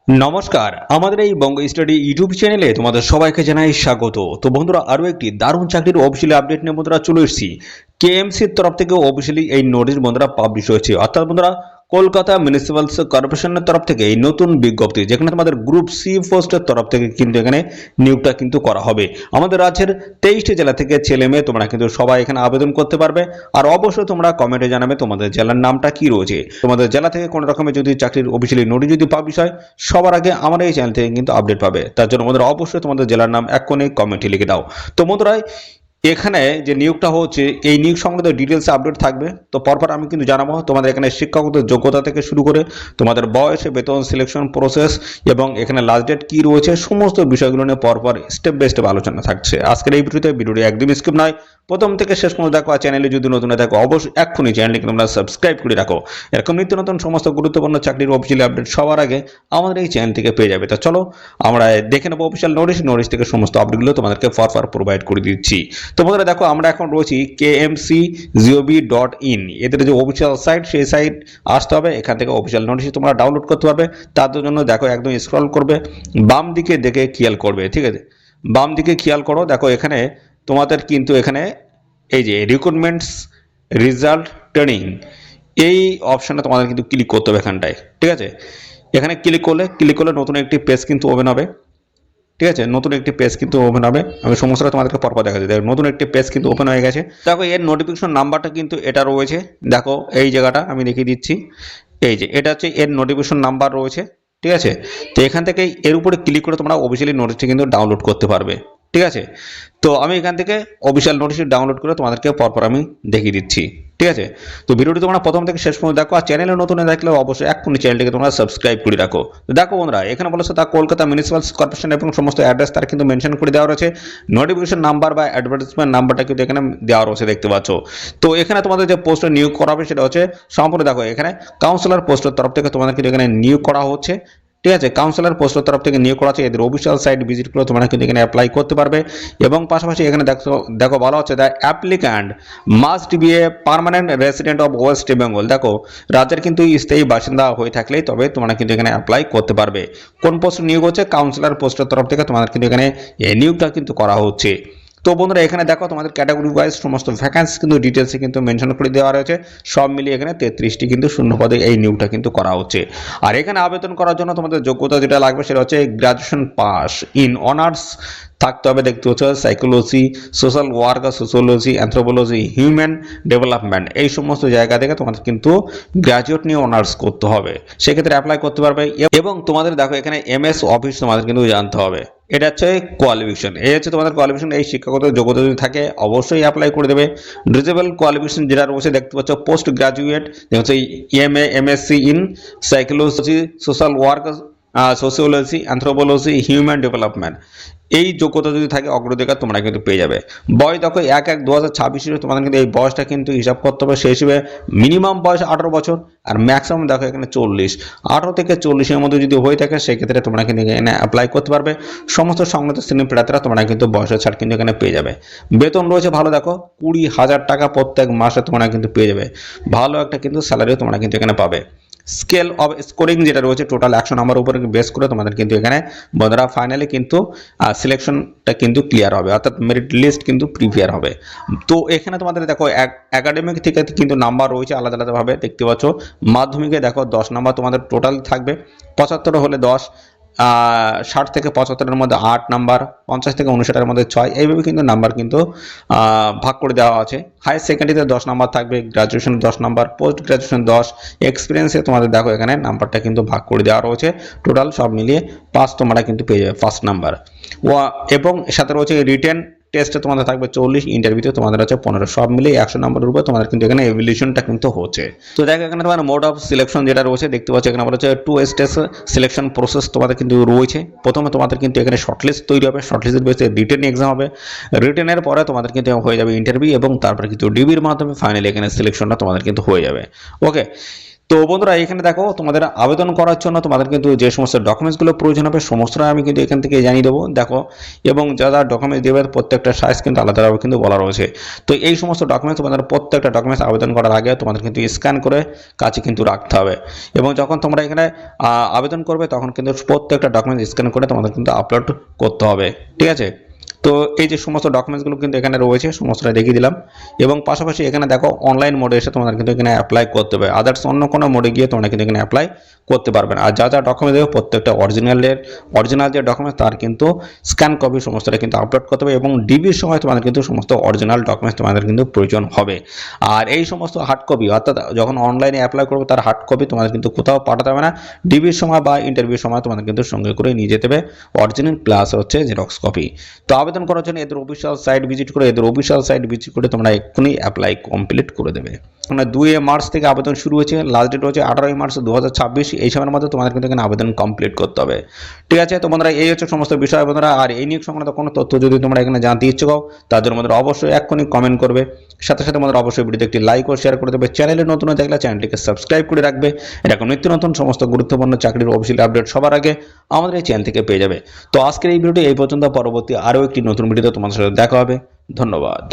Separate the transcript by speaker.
Speaker 1: নমস্কার, আমাদের এই বঙ্গ স্টাডি ইউটিউব চ্যানেলে তোমাদের সবাইকে জানাই স্বাগত। তো বন্ধুরা, আরো একটি দারুণ চাকরির অফিসিয়ালি আপডেট নিয়ে বন্ধুরা চলে এসেছি। কেএমসির তরফ থেকে অফিসিয়ালি এই নোটিশ বন্ধুরা পাবলিশ হয়েছে, অর্থাৎ বন্ধুরা কলকাতা মিউনিসিপ্যাল কর্পোরেশনের তরফ থেকে এই নতুন বিজ্ঞপ্তি, যেখানে তোমাদের গ্রুপ সি পোস্টের তরফ থেকে কিন্তু এখানে নিয়োগটা কিন্তু করা হবে। আমাদের রাজ্যের 23টি জেলা থেকে ছেলে মেয়ে তোমরা কিন্তু সবাই এখানে আবেদন করতে পারবে। আর অবশ্যই তোমরা কমেন্টে জানাবে তোমাদের জেলার নামটা কি রয়েছে। তোমাদের জেলা থেকে কোনো রকমের যদি চাকরির অফিসিয়ালি নোটিশ যদি পাবলিশ হয়, সবার আগে আমার এই চ্যানেল থেকে কিন্তু আপডেট পাবে। তার জন্য বন্ধুরা অবশ্যই তোমাদের জেলার নাম এক্ষুনি কমেন্টে লিখে দাও। তো বন্ধুরা, এখানে যে নিয়োগটা হচ্ছে এই নিয়োগ সংক্রান্ত ডিটেলস আপডেট থাকবে। তো পরপর আমি কিন্তু জানাবো তোমাদের এখানে শিক্ষাগত যোগ্যতা থেকে শুরু করে তোমাদের বয়স, বেতন, সিলেকশন প্রসেস এবং এখানে লাস্ট ডেট কি রয়েছে, সমস্ত বিষয়গুলো নিয়ে পরপর স্টেপ বাই স্টেপ আলোচনা থাকছে আজকের এই ভিডিওটি একদম স্কিপ নয়, প্রথম থেকে শেষ পর্যন্ত দেখো। আর চ্যানেলে যদি নতুন থাকো অবশ্যই এক্ষুনি চ্যানেলটিকে তোমরা সাবস্ক্রাইব করে রাখো। এরকম নিত্য নতুন সমস্ত গুরুত্বপূর্ণ চাকরির অফিসিয়াল আপডেট সবার আগে আমাদের এই চ্যানেল থেকে পেয়ে যাবে। তো চলো আমরা দেখে নেবো অফিসিয়াল নোটিশ থেকে সমস্ত আপডেটগুলো তোমাদেরকে পরপর প্রোভাইড করে দিচ্ছি। তো বন্ধুরা দেখো, আমরা এখন রয়েছি kmcgov.in, এদের যে অফিসিয়াল সাইট, সেই সাইট আসতে হবে। এখান থেকে অফিসিয়াল নোটিশ তোমরা ডাউনলোড করতে পারবে। তার জন্য দেখো একদম স্ক্রল করবে, বাম দিকে দেখে খেয়াল করবে, ঠিক আছে? বাম দিকে খেয়াল করো, দেখো এখানে তোমাদের কিন্তু এখানে এই যে রিক্রুটমেন্টস রেজাল্ট ট্রেনিং, এই অপশানে তোমাদের কিন্তু ক্লিক করতে হবে এখানটায়, ঠিক আছে? এখানে ক্লিক করলে নতুন একটি পেজ কিন্তু ওপেন হবে, ঠিক আছে? নতুন একটি পেজ কিন্তু ওপেন হবে। আমি সমস্যাটা তোমাদেরকে পরপর দেখা দিই। নতুন একটি পেজ কিন্তু ওপেন হয়ে গেছে। দেখো এর নোটিফিকেশন নাম্বারটা কিন্তু এটা রয়েছে, দেখো এই জায়গাটা আমি দেখিয়ে দিচ্ছি। এই যে এটা হচ্ছে এর নোটিফিকেশন নাম্বার রয়েছে, ঠিক আছে? তো এখান থেকে এর উপরে ক্লিক করে তোমরা অফিসিয়ালি নোটিশটি কিন্তু ডাউনলোড করতে পারবে, ঠিক আছে? তো আমি এখান থেকে অফিসিয়াল নোটিশ ডাউনলোড করে তোমাদেরকে পরপর আমি দেখিয়ে দিচ্ছি, ঠিক আছে? তো ভিডিওটি তোমরা প্রথম থেকে শেষ পর্যন্ত দেখো। আর চ্যানেলে নতুন দেখলে অবশ্যই এক্ষুনি চ্যানেলটিকে তোমরা সাবস্ক্রাইব করে রাখো। তো দেখো বন্ধুরা, এখানে বলেছে তা কলকাতা মিউনিসিপ্যাল কর্পোরেশন এবং সমস্ত অ্যাড্রেস তার কিন্তু মেনশন করে দেওয়া রয়েছে। নোটিফিকেশন নাম্বার বা অ্যাডভার্টাইজমেন্ট নাম্বারটা কিন্তু এখানে দেওয়া রয়েছে, দেখতে পাচ্ছ। তো এখানে তোমাদের যে পোস্টে নিয়োগ করা হবে সেটা হচ্ছে সম্পূর্ণ দেখো এখানে কাউন্সিলর পোস্টের তরফ থেকে তোমাদের কিন্তু এখানে নিয়োগ করা হচ্ছে, ঠিক আছে? কাউন্সিলর পোস্টের তরফ থেকে নিয়োগ করা আছে। এদের অফিসিয়াল সাইট ভিজিট করে তোমরা কিন্তু এখানে অ্যাপ্লাই করতে পারবে। এবং পাশাপাশি এখানে দেখো বলা হচ্ছে the applicant must B a permanent resident of West Bengal. দেখো রাজ্যের কিন্তু স্থায়ী বাসিন্দা হয়ে থাকলেই তবে তোমরা কিন্তু এখানে অ্যাপ্লাই করতে পারবে। কোন পোস্ট নিয়োগ হচ্ছে? কাউন্সিলর পোস্টের তরফ থেকে তোমাদের কিন্তু এখানে এই নিয়োগটা কিন্তু করা হচ্ছে। তো বন্ধুরা, এখানে দেখো তোমাদের ক্যাটাগরি ওয়াইজ সমস্ত ভ্যাকান্সি কিন্তু ডিটেলসে কিন্তু মেনশন করে দেওয়া রয়েছে। সব মিলিয়ে এখানে 33টি কিন্তু শূন্য পদে এই নিয়োগটা কিন্তু করা হচ্ছে। আর এখানে আবেদন করার জন্য তোমাদের যোগ্যতা যেটা লাগবে সেটা হচ্ছে গ্রাজুয়েশন পাস ইন অনার্স থাকতে হবে, দেখতে হচ্ছে psychology, social work, sociology, anthropology, human development, এই সমস্ত জায়গা থেকে তোমাদের কিন্তু গ্র্যাজুয়েট নিয়ে অনার্স করতে হবে। সেক্ষেত্রে অ্যাপ্লাই করতে পারবে। এবং তোমাদের দেখো এখানে এমএস অফিস তোমাদের কিন্তু জানতে হবে। এটা হচ্ছে কোয়ালিফিকেশন, এই হচ্ছে তোমাদের কোয়ালিফিকেশন। এই শিক্ষাগত যোগ্যতা যদি থাকে অবশ্যই অ্যাপ্লাই করে দেবে। ডিজেবল কোয়ালিফিকেশন যেটা রয়েছে দেখতে পাচ্ছ, পোস্ট গ্রাজুয়েট হচ্ছে MA, MSc in psychology, social work, sociology, anthropology, human development, এই যোগ্যতা যদি থাকে অগ্রাধিকার তোমরা কিন্তু পেয়ে যাবে। বয়স দেখো 1/1/2026 তোমাদের কিন্তু এই বয়সটা কিন্তু হিসাব করতে হবে। সেই হিসেবে মিনিমাম বয়স 18 বছর আর ম্যাক্সিমাম দেখো এখানে 40। 18 থেকে 40-এর মধ্যে যদি হয়ে থাকে সেক্ষেত্রে তোমরা কিন্তু এখানে অ্যাপ্লাই করতে পারবে। সমস্ত সংগত শ্রেণীর প্রার্থীরা তোমরা কিন্তু বয়সের ছাড় কিন্তু এখানে পেয়ে যাবে। বেতন রয়েছে ভালো, দেখো 20,000 টাকা প্রত্যেক মাসে তোমরা কিন্তু পেয়ে যাবে। ভালো একটা কিন্তু স্যালারিও তোমরা কিন্তু এখানে পাবে। স্কেল অফ স্কোরিং যেটা রয়েছে টোটাল 100 নাম্বার উপরে বেস করে তোমাদের কিন্তু এখানে বন্ধুরা ফাইনালি কিন্তু সিলেকশনটা কিন্তু ক্লিয়ার হবে, অর্থাৎ মেরিট লিস্ট কিন্তু প্রিপেয়ার হবে। তো এখানে তোমাদের দেখো একাডেমিক থেকে কিন্তু নাম্বার রয়েছে আলাদা আলাদাভাবে, দেখতে পাচ্ছ। মাধ্যমিকে দেখো 10 নাম্বার তোমাদের টোটাল থাকবে, 75 হলে 10, 60 থেকে 75-এর মধ্যে 8 নাম্বার, 50 থেকে 59-এর মধ্যে 6, এইভাবে কিন্তু নাম্বার কিন্তু ভাগ করে দেওয়া আছে। হায়ার সেকেন্ডারিতে 10 নাম্বার থাকবে, গ্রাজুয়েশন 10 নাম্বার, পোস্ট গ্রাজুয়েশন 10, এক্সপিরিয়েন্সে তোমাদের দেখো এখানে নাম্বারটা কিন্তু ভাগ করে দেওয়া রয়েছে। টোটাল সব মিলিয়ে 5 তোমরা কিন্তু পেয়ে যাবে ফার্স্ট নাম্বার। এবং সাথে রয়েছে রিটেন টেস্টে তোমাদের থাকবে 40, ইন্টারভিউতে তোমাদের আছে 15, সব মিলিয়ে 100 নম্বরের উপর তোমাদের কিন্তু এখানে এভ্যালুয়েশনটা কিন্তু হচ্ছে। তো দেখো এখানে তোমার মোড অফ সিলেকশন যেটা রয়েছে দেখতে পাচ্ছ, এখানে বলা হচ্ছে 2 স্টেজ সিলেকশন প্রসেস তোমাদের কিন্তু রয়েছে। প্রথমে তোমাদের কিন্তু এখানে শর্টলিস্ট তৈরি হবে, শর্টলিস্টের বেসে রিটেন এক্সাম হবে, রিটেনের পরে তোমাদের কিন্তু হয়ে যাবে ইন্টারভিউ এবং তারপরে কিন্তু ডিবির মাধ্যমে ফাইনালি এখানে সিলেকশনটা তোমাদের কিন্তু হয়ে যাবে। ওকে, তো বন্ধুরা এখানে দেখো তোমাদের আবেদন করার জন্য তোমাদের কিন্তু যে সমস্ত ডকুমেন্টসগুলো প্রয়োজন হবে সমস্তটা আমি কিন্তু এখান থেকে জানিয়ে দেবো দেখো, এবং যা যা ডকুমেন্টস দেবে প্রত্যেকটা সাইজ কিন্তু আলাদাভাবে কিন্তু বলা রয়েছে। তো এই সমস্ত ডকুমেন্টস তোমাদের প্রত্যেকটা ডকুমেন্টস আবেদন করার আগে তোমাদের কিন্তু স্ক্যান করে কাছে কিন্তু রাখতে হবে, এবং যখন তোমরা এখানে আবেদন করবে তখন কিন্তু প্রত্যেকটা ডকুমেন্টস স্ক্যান করে তোমাদের কিন্তু আপলোড করতে হবে, ঠিক আছে। তো এই যে সমস্ত ডকুমেন্টসগুলো কিন্তু এখানে রয়েছে সমস্তটা দেখিয়ে দিলাম, এবং পাশাপাশি এখানে দেখো অনলাইন মোডে এসে তোমাদের কিন্তু এখানে অ্যাপ্লাই করতে হবে, আদার্স অন্য কোনো মোডে গিয়ে তোমরা কিন্তু এখানে অ্যাপ্লাই করতে পারবে না। আর যা যা ডকুমেন্ট দেবে প্রত্যেকটা অরিজিনাল যে ডকুমেন্টস তার কিন্তু স্ক্যান কপি সমস্তটা কিন্তু আপলোড করতে হবে, এবং ডিবির সময় তোমাদের কিন্তু সমস্ত অরিজিনাল ডকুমেন্টস তোমাদের কিন্তু প্রয়োজন হবে। আর এই সমস্ত হার্ড কপি অর্থাৎ যখন অনলাইনে অ্যাপ্লাই করবে তার হার্ড কপি তোমাদের কিন্তু কোথাও পাঠাতে হবে না, ডিবির সময় বা ইন্টারভিউর সময় তোমাদের কিন্তু সঙ্গে করে নিয়ে যেতে হবে অরিজিনাল প্লাস হচ্ছে জেরক্স কপি। তো আবেদন করার জন্য এদের অফিসিয়াল সাইট ভিজিট করে তোমরা এক্ষুনি অ্যাপ্লাই কমপ্লিট করে দেবে। মানে 2 মার্চ থেকে আবেদন শুরু হয়েছে, লাস্ট ডেট হচ্ছে 18 মার্চ 2026। এই সময়ের মধ্যে তোমাদের কিন্তু এখানে আবেদন কমপ্লিট করতে হবে, ঠিক আছে। তো বন্ধুরা এই হচ্ছে সমস্ত বিষয় বন্ধুরা, আর এই নিয়োগ সংক্রান্ত কোনো তথ্য যদি তোমরা এখানে জানতে ইচ্ছুক হও তার জন্য আমাদের অবশ্যই এক্ষুনি কমেন্ট করবে, সাথে সাথে আমাদের অবশ্যই ভিডিওতে একটি লাইক ও শেয়ার করে দেবে, চ্যানেলে নতুন হয়ে থাকলে চ্যানেলটিকে সাবস্ক্রাইব করে রাখবে, এরকম নিত্য নতুন সমস্ত গুরুত্বপূর্ণ চাকরির অফিসিয়াল আপডেট সবার আগে আমাদের এই চ্যানেল থেকে পেয়ে যাবে। তো আজকের এই ভিডিওটি এই পর্যন্ত, পরবর্তী আরও একটি নতুন ভিডিওতে তোমাদের সাথে দেখা হবে। ধন্যবাদ।